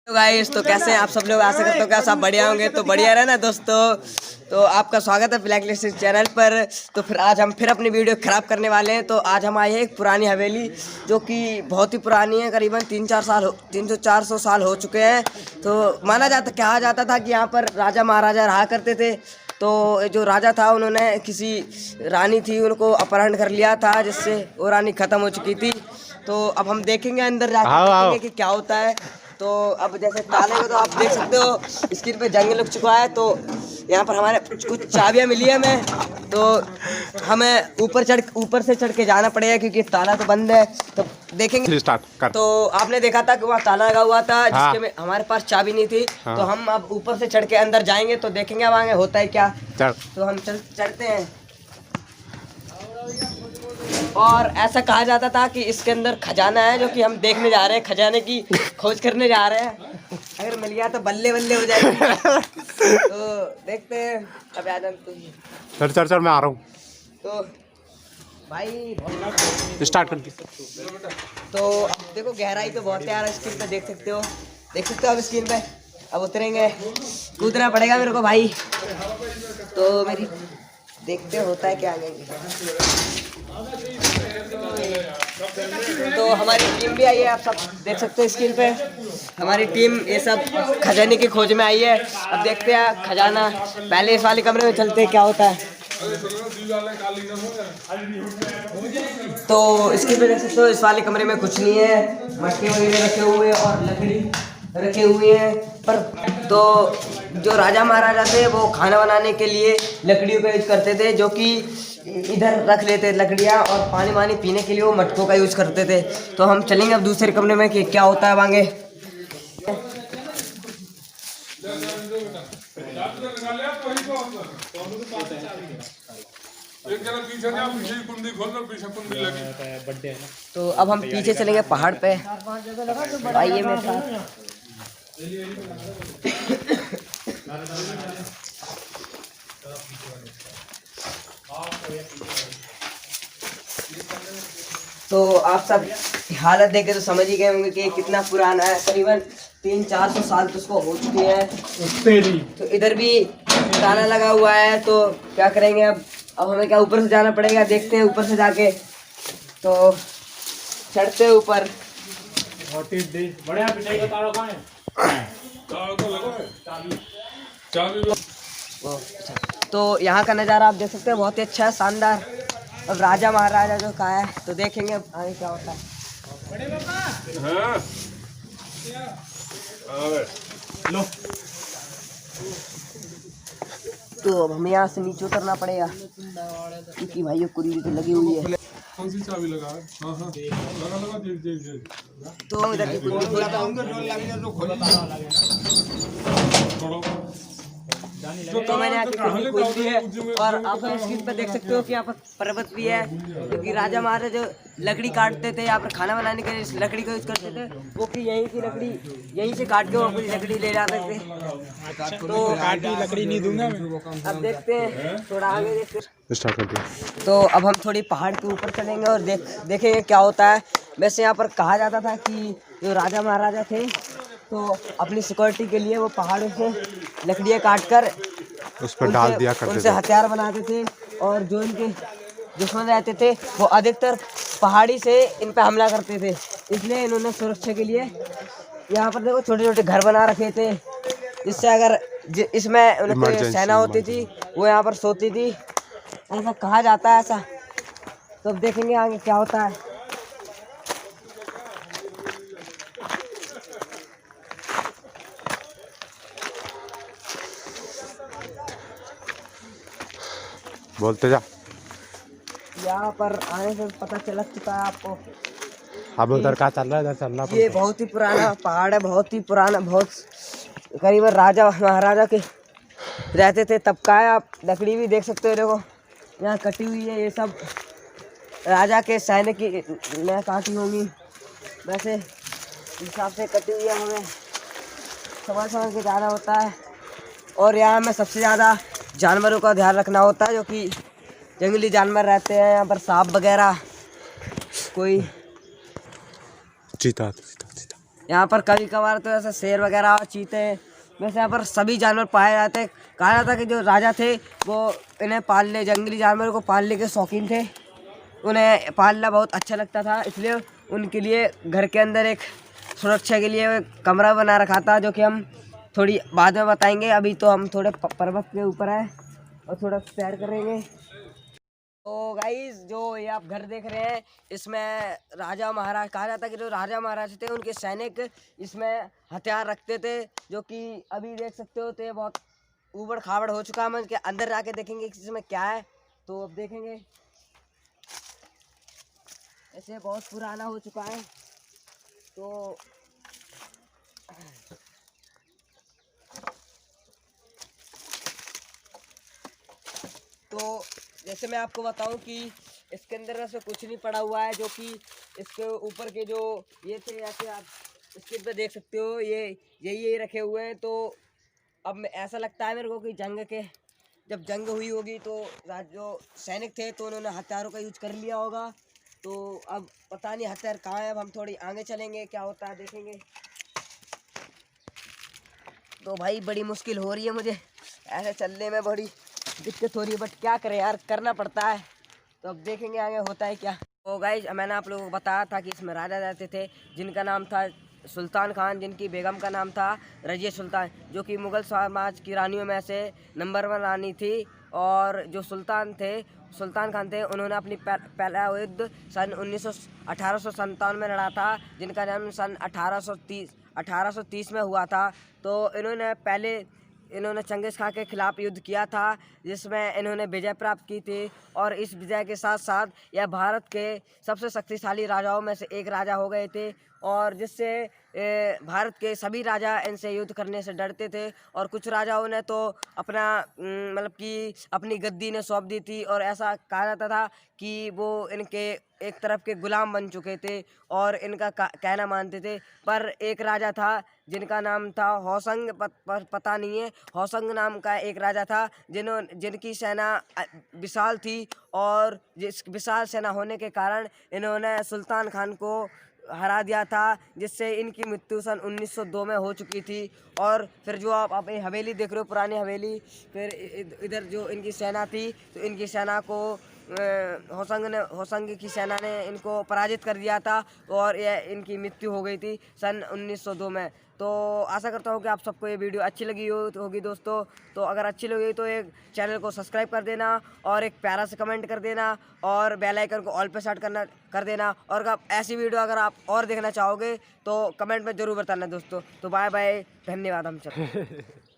तो गाइस, तो कैसे हैं आप सब लोग? आशा करता हूँ कि आप सब बढ़िया होंगे। तो बढ़िया रहे ना दोस्तों। तो आपका स्वागत है ब्लैक लिस्ट चैनल पर। तो फिर आज हम अपनी वीडियो ख़राब करने वाले हैं। तो आज हम आए हैं एक पुरानी हवेली, जो कि बहुत ही पुरानी है। करीबन 300-400 साल हो चुके हैं। तो कहा जाता था कि यहाँ पर राजा महाराजा रहा करते थे। तो जो राजा था, उन्होंने किसी रानी थी, उनको अपहरण कर लिया था, जिससे वो रानी ख़त्म हो चुकी थी। तो अब हम देखेंगे, अंदर जाकर देखेंगे कि क्या होता है। तो अब जैसे ताले को तो आप देख सकते हो, स्क्रीन पे जंग लग चुका है। तो यहाँ पर हमारे कुछ चाबियाँ मिली है हमें। तो हमें ऊपर से चढ़ के जाना पड़ेगा, क्योंकि ताला तो बंद है। तो देखेंगे स्टार्ट कर। तो आपने देखा था कि वहाँ ताला लगा हुआ था, जिसके में हमारे पास चाबी नहीं थी। तो हम अब ऊपर से चढ़ के अंदर जाएंगे, तो देखेंगे अब आगे होता है क्या। तो हम चढ़ते हैं। और ऐसा कहा जाता था कि इसके अंदर खजाना है, जो कि हम देखने जा रहे हैं, खजाने की खोज करने जा रहे हैं। अगर मिल गया तो बल्ले बल्ले हो जाएगी। तो देखते हैं। अब चल मैं आ रहा हूँ। तो भाई स्टार्ट कर दी। तो अब देखो, गहराई तो बहुत है यार। स्क्रीन पे देख सकते हो अब स्क्रीन पे। अब उतरेंगे, कूदना पड़ेगा मेरे को भाई। तो मेरी देखते होता है क्या आगे। तो हमारी टीम भी आई है, आप सब देख सकते हो स्क्रीन पे। हमारी टीम ये सब खजाने की खोज में आई है। अब देखते हैं खजाना। पहले इस वाले कमरे में चलते हैं, क्या होता है। तो इसकी वजह से तो इस वाले कमरे में कुछ नहीं है। मटके वगैरह रखे हुए हैं और लकड़ी रखे हुए हैं। पर तो जो राजा महाराजा थे, वो खाना बनाने के लिए लकड़ियों का यूज करते थे, जो कि इधर रख लेते लकड़ियाँ, और पानी वानी पीने के लिए वो मटकों का यूज करते थे। तो हम चलेंगे अब दूसरे कमरे में कि क्या होता है आगे। तो अब हम पीछे चलेंगे पहाड़ पे। आइए मेरे साथ। तो आप सब हालत देख के तो समझ ही गए होंगे कि कितना पुराना है। करीबन 300-400 साल तो उसको हो चुके हैं। तो इधर भी ताला लगा हुआ है। तो क्या करेंगे अब हमें क्या ऊपर से जाना पड़ेगा। देखते हैं ऊपर से जाके। तो चढ़ते हैं ऊपर। तो यहाँ का नज़ारा आप देख सकते हैं, बहुत ही अच्छा है, शानदार। अब राजा महाराजा जो कहा है, तो देखेंगे अब आगे क्या होता है। लो। तो अब हमें यहाँ से नीचे उतरना पड़ेगा, क्योंकि भाई ये कुंडी तो लगी हुई है। कौन सी चाबी लगा है? हाँ हाँ लगा देख। तो इधर की कुंडी खोलता हूँ। तो मैंने यहाँ की कुंडी खोल दी है। और आप स्क्रीन पर देख सकते हो कि यहाँ पर पर्वत भी है, क्योंकि राजा महाराजा जो लकड़ी काटते थे यहाँ पर खाना बनाने के लिए, इस लकड़ी का यूज करते थे। वो कि यहीं की लकड़ी यहीं से काट के वो अपनी लकड़ी ले जाते थे। तो लकड़ी नहीं दूंगा। अब देखते हैं, थोड़ा आगे देखते हैं। तो अब हम थोड़ी पहाड़ के ऊपर चलेंगे और देखेंगे क्या होता है। वैसे यहाँ पर कहा जाता था कि जो राजा महाराजा थे, तो अपनी सिक्योरिटी के लिए वो पहाड़ों से लकड़ियाँ काट कर उस पर डाल दिया करते थे। उनसे हथियार बनाते थे। और जो इनके दुश्मन रहते थे, वो अधिकतर पहाड़ी से इन पे हमला करते थे। इसलिए इन्होंने सुरक्षा के लिए यहाँ पर देखो छोटे छोटे घर बना रखे थे, जिससे अगर इसमें उनकी सेना होती थी, वो यहाँ पर सोती थी। ऐसा कहा जाता है ऐसा। तो अब देखेंगे आगे क्या होता है। बोलते जा। यहाँ पर आने से पता चल चुका है आपको। अब उधर क्या चल रहा है? इधर चल रहा है। ये बहुत ही पुराना पहाड़ है, बहुत ही पुराना, बहुत करीबन राजा महाराजा के रहते थे तब का है। आप लकड़ी भी देख सकते हो, देखो यहाँ कटी हुई है। ये सब राजा के सैनिक की ने काटी होंगी, वैसे हिसाब से कटी हुई है। हमें समझ के जाना होता है। और यहाँ में सबसे ज़्यादा जानवरों का ध्यान रखना होता है, जो कि जंगली जानवर रहते हैं यहाँ पर, सांप वगैरह। कोई चीता यहाँ पर कभी कभार तो ऐसे शेर वगैरह और चीते, वैसे यहाँ पर सभी जानवर पाए जाते हैं। कहा जाता है कि जो राजा थे वो इन्हें पालने, जंगली जानवरों को पालने के शौकीन थे, उन्हें पालना बहुत अच्छा लगता था, इसलिए उनके लिए घर के अंदर एक सुरक्षा के लिए कमरा बना रखा था, जो कि हम थोड़ी बाद में बताएंगे। अभी तो हम थोड़े पर्वत के ऊपर हैं और थोड़ा सैर करेंगे। तो गाइस, जो ये आप घर देख रहे हैं, इसमें राजा महाराज, कहा जाता है कि जो राजा महाराज थे उनके सैनिक इसमें हथियार रखते थे, जो कि अभी देख सकते हो तो ये बहुत ऊबड़ खाबड़ हो चुका है। हम इसके अंदर जाके देखेंगे कि इसमें क्या है, तो अब देखेंगे। ऐसे बहुत पुराना हो चुका है। तो जैसे मैं आपको बताऊं कि इसके अंदर ऐसे कुछ नहीं पड़ा हुआ है, जो कि इसके ऊपर के जो ये थे, ऐसे आप इसके पे देख सकते हो, ये यही रखे हुए हैं। तो अब ऐसा लगता है मेरे को कि जब जंग हुई होगी तो जो सैनिक थे तो उन्होंने हथियारों का यूज कर लिया होगा। तो अब पता नहीं हथियार कहाँ है। अब हम थोड़ी आगे चलेंगे, क्या होता है देखेंगे। तो भाई बड़ी मुश्किल हो रही है मुझे, ऐसे चलने में बड़ी दिक्कत हो रही है, बट क्या करें यार, करना पड़ता है। तो अब देखेंगे आगे होता है क्या। तो गाइस, मैंने आप लोगों को बताया था कि इसमें राजा रहते थे, जिनका नाम था सुल्तान खान, जिनकी बेगम का नाम था रजिया सुल्तान, जो कि मुग़ल समाज की रानियों में से नंबर 1 रानी थी। और जो सुल्तान खान थे, उन्होंने अपनी पहला युद्ध सन 1897 में लड़ा था, जिनका जन्म सन 1830 में हुआ था। तो इन्होंने चंगेज़ खान के खिलाफ युद्ध किया था, जिसमें इन्होंने विजय प्राप्त की थी। और इस विजय के साथ साथ यह भारत के सबसे शक्तिशाली राजाओं में से एक राजा हो गए थे, और जिससे भारत के सभी राजा इनसे युद्ध करने से डरते थे। और कुछ राजाओं ने तो मतलब कि अपनी गद्दी ने सौंप दी थी, और ऐसा कहा जाता था कि वो इनके एक तरफ के गुलाम बन चुके थे और इनका कहना मानते थे। पर एक राजा था जिनका नाम था होसंग, पता नहीं है, होसंग नाम का एक राजा था, जिनकी सेना विशाल थी, और जिस विशाल सेना होने के कारण इन्होंने सुल्तान खान को हरा दिया था, जिससे इनकी मृत्यु सन 1902 में हो चुकी थी। और फिर जो आप ये हवेली देख रहे हो, पुरानी हवेली, फिर इधर जो इनकी सेना थी, तो इनकी सेना को होसंग की सेना ने इनको पराजित कर दिया था, और यह इनकी मृत्यु हो गई थी सन 1902 में। तो आशा करता हूँ कि आप सबको ये वीडियो अच्छी लगी होगी दोस्तों। तो अगर अच्छी लगी तो एक चैनल को सब्सक्राइब कर देना, और एक प्यारा से कमेंट कर देना, और बेल आइकन को ऑल पे सेट कर देना। और ऐसी वीडियो अगर आप और देखना चाहोगे तो कमेंट में ज़रूर बताना दोस्तों। तो बाय बाय, धन्यवाद हम सब।